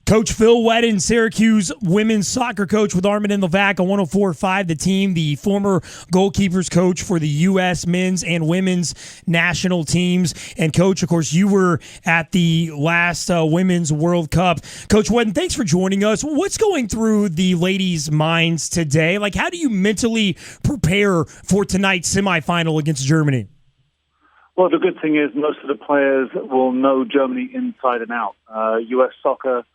Coach Phil Wheddon, Syracuse women's soccer coach with Armen and Levack on 104.5 The Team, the former goalkeepers coach for the U.S. men's and women's national teams. And, Coach, of course, you were at the last Women's World Cup. Coach Wheddon, thanks for joining us. What's going through the ladies' minds today? Like, how do you mentally prepare for tonight's semifinal against Germany? Well, the good thing is most of the players will know Germany inside and out. U.S. soccer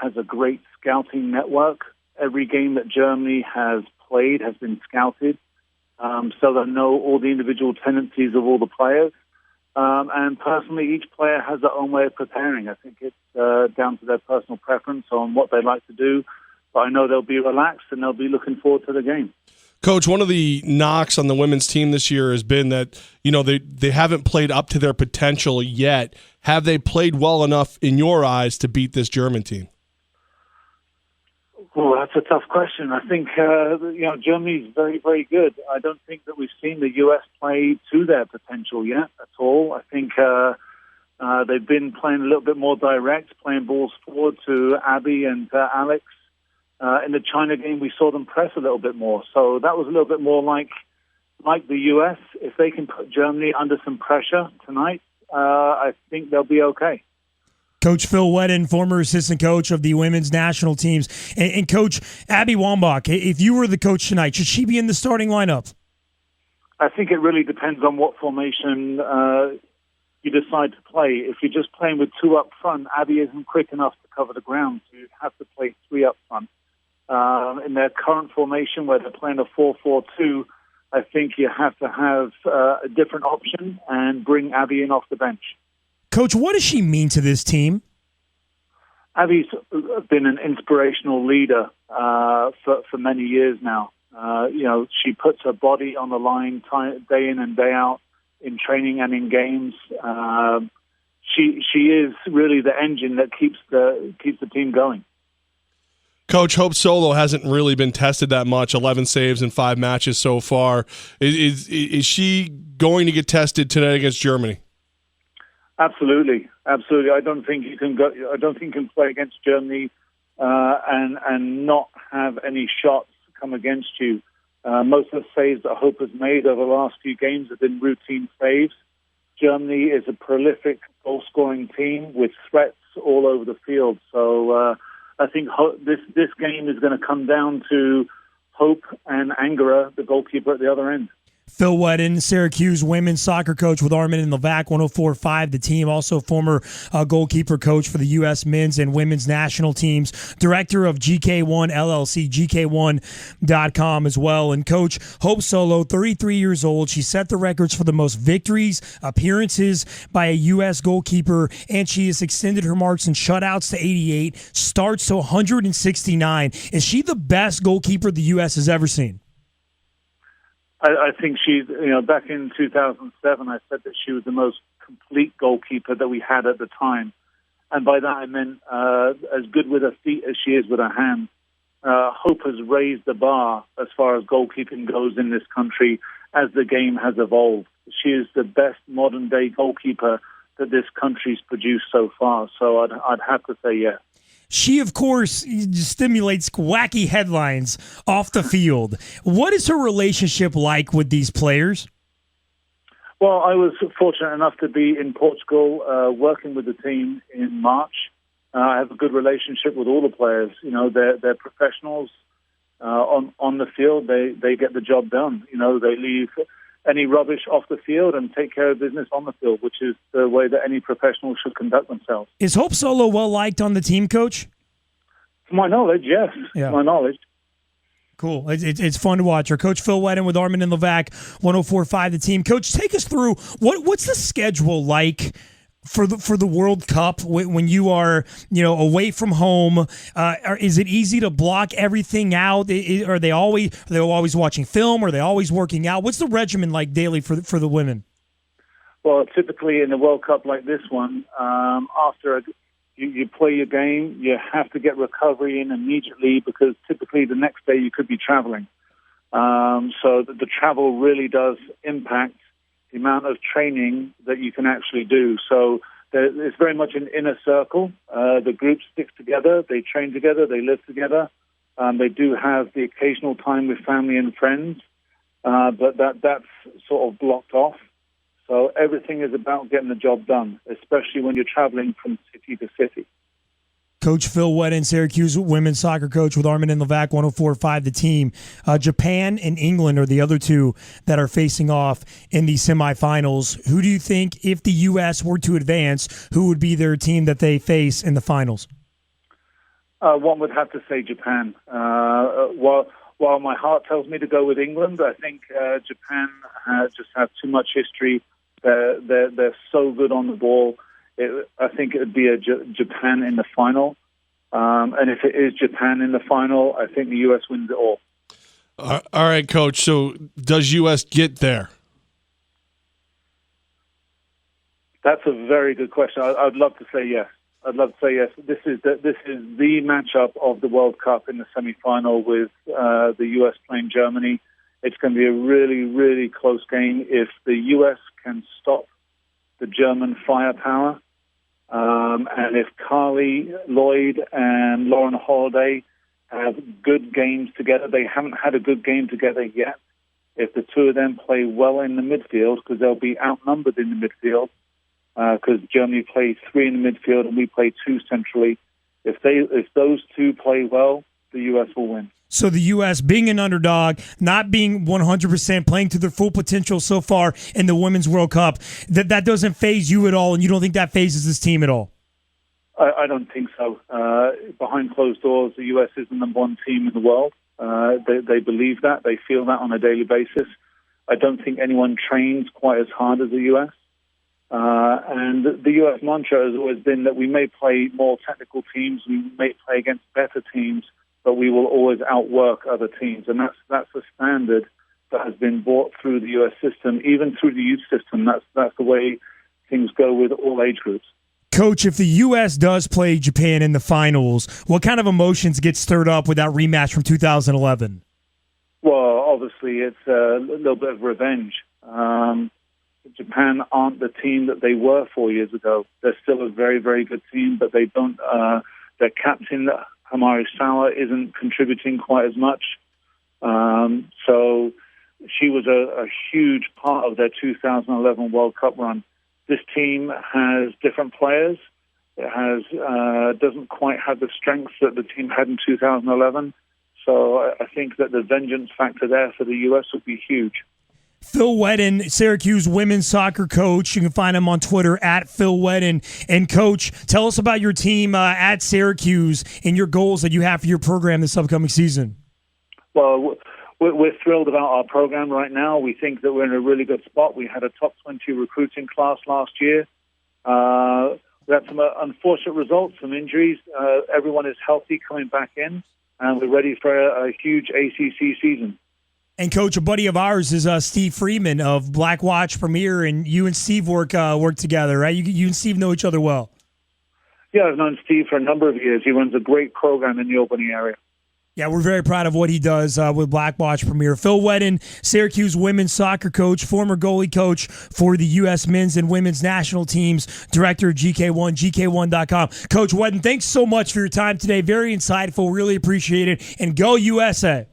has a great scouting network. Every game that Germany has played has been scouted, so they know all the individual tendencies of all the players. And personally, each player has their own way of preparing. I think it's down to their personal preference on what they like to do. But I know they'll be relaxed and they'll be looking forward to the game. Coach, one of the knocks on the women's team this year has been that, you know, they haven't played up to their potential yet. Have they played well enough in your eyes to beat this German team? Well, that's a tough question. I think, Germany's very, very good. I don't think that we've seen the U.S. play to their potential yet at all. I think they've been playing a little bit more direct, playing balls forward to Abby and Alex. In the China game, we saw them press a little bit more. So that was a little bit more like the U.S. If they can put Germany under some pressure tonight, I think they'll be okay. Coach Phil Wheddon, former assistant coach of the women's national teams. And Coach Abby Wambach, if you were the coach tonight, should she be in the starting lineup? I think it really depends on what formation you decide to play. If you're just playing with two up front, Abby isn't quick enough to cover the ground, so you have to play three up front. In their current formation, where they're playing a 4-4-2, I think you have to have a different option and bring Abby in off the bench. Coach, what does she mean to this team? Abby's been an inspirational leader for many years now. She puts her body on the line day in and day out in training and in games. She is really the engine that keeps the team going. Coach, Hope Solo hasn't really been tested that much, 11 saves in 5 matches so far. Is she going to get tested tonight against Germany? Absolutely. I don't think you can play against Germany and not have any shots come against you. Most of the saves that Hope has made over the last few games have been routine saves. Germany is a prolific goal-scoring team with threats all over the field. So I think this game is going to come down to Hope and Angara, the goalkeeper at the other end. Phil Wheddon, Syracuse women's soccer coach with Armen and Levack, 104.5 The Team, also former goalkeeper coach for the U.S. men's and women's national teams, director of GK1 LLC, GK1.com as well. And Coach Hope Solo, 33 years old. She set the records for the most victories, appearances by a U.S. goalkeeper, and she has extended her marks in shutouts to 88, starts to 169. Is she the best goalkeeper the U.S. has ever seen? I think she's, back in 2007, I said that she was the most complete goalkeeper that we had at the time. And by that I meant as good with her feet as she is with her hands. Hope has raised the bar as far as goalkeeping goes in this country as the game has evolved. She is the best modern-day goalkeeper that this country's produced so far. So I'd have to say yes. She, of course, stimulates wacky headlines off the field. What is her relationship like with these players? Well, I was fortunate enough to be in Portugal working with the team in March. I have a good relationship with all the players. They're professionals on the field. They get the job done. They leave any rubbish off the field and take care of business on the field, which is the way that any professional should conduct themselves. Is Hope Solo well-liked on the team, Coach? To my knowledge, yes. Yeah. To my knowledge. Cool. It's fun to watch her. Coach Phil Wheddon with Armen and Levack, 104.5 The Team. Coach, take us through what's the schedule like for the World Cup when you are away from home? Is it easy to block everything out? Are they always watching film? Are they always working out? What's the regimen like daily for the women? Well, typically in a World Cup like this one, after you play your game, you have to get recovery in immediately because typically the next day you could be traveling. So the travel really does impact the amount of training that you can actually do. So It's very much an inner circle. The group sticks together. They train together. They live together. They do have the occasional time with family and friends, but that's sort of blocked off. So everything is about getting the job done, especially when you're traveling from city to city. Coach Phil Wheddon, Syracuse women's soccer coach with Armen and Levack, 104.5 The Team. Japan and England are the other two that are facing off in the semifinals. Who do you think, if the U.S. were to advance, who would be their team that they face in the finals? One would have to say Japan. While my heart tells me to go with England, I think Japan just have too much history. They're so good on the ball. I think it would be Japan in the final. And if it is Japan in the final, I think the U.S. wins it all. All right, Coach. So does U.S. get there? That's a very good question. I'd love to say yes. I'd love to say yes. This is the matchup of the World Cup in the semifinal with the U.S. playing Germany. It's going to be a really, really close game. If the U.S. can stop the German firepower, and if Carly Lloyd and Lauren Holiday have good games together, they haven't had a good game together yet. If the two of them play well in the midfield, because they'll be outnumbered in the midfield, because Germany plays 3 in the midfield and we play 2 centrally. If those two play well, the U.S. will win. So the U.S. being an underdog, not being 100%, playing to their full potential so far in the Women's World Cup, that doesn't faze you at all, and you don't think that phases this team at all? I don't think so. Behind closed doors, the U.S. is the number 1 team in the world. They believe that. They feel that on a daily basis. I don't think anyone trains quite as hard as the U.S. And the U.S. mantra has always been that we may play more technical teams, we may play against better teams, but we will always outwork other teams. And that's a standard that has been brought through the U.S. system, even through the youth system. That's the way things go with all age groups. Coach, if the U.S. does play Japan in the finals, what kind of emotions get stirred up with that rematch from 2011? Well, obviously, it's a little bit of revenge. Japan aren't the team that they were 4 years ago. They're still a very, very good team, but they don't. Their captain, Hamaru Sawa, isn't contributing quite as much. So she was a huge part of their 2011 World Cup run. This team has different players. It doesn't quite have the strength that the team had in 2011. So I think that the vengeance factor there for the U.S. will be huge. Phil Wheddon, Syracuse women's soccer coach. You can find him on Twitter at Phil Wheddon. And Coach, tell us about your team at Syracuse and your goals that you have for your program this upcoming season. Well, we're thrilled about our program right now. We think that we're in a really good spot. We had a top 20 recruiting class last year. We had some unfortunate results, some injuries. Everyone is healthy coming back in, and we're ready for a huge ACC season. And, Coach, a buddy of ours is Steve Freeman of Blackwatch Premier, and you and Steve work together, right? You and Steve know each other well. Yeah, I've known Steve for a number of years. He runs a great program in the Albany area. Yeah, we're very proud of what he does with Blackwatch Premier. Phil Wheddon, Syracuse women's soccer coach, former goalie coach for the U.S. men's and women's national teams, director of GK1, GK1.com. Coach Wheddon, thanks so much for your time today. Very insightful. Really appreciate it. And go USA.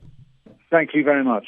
Thank you very much.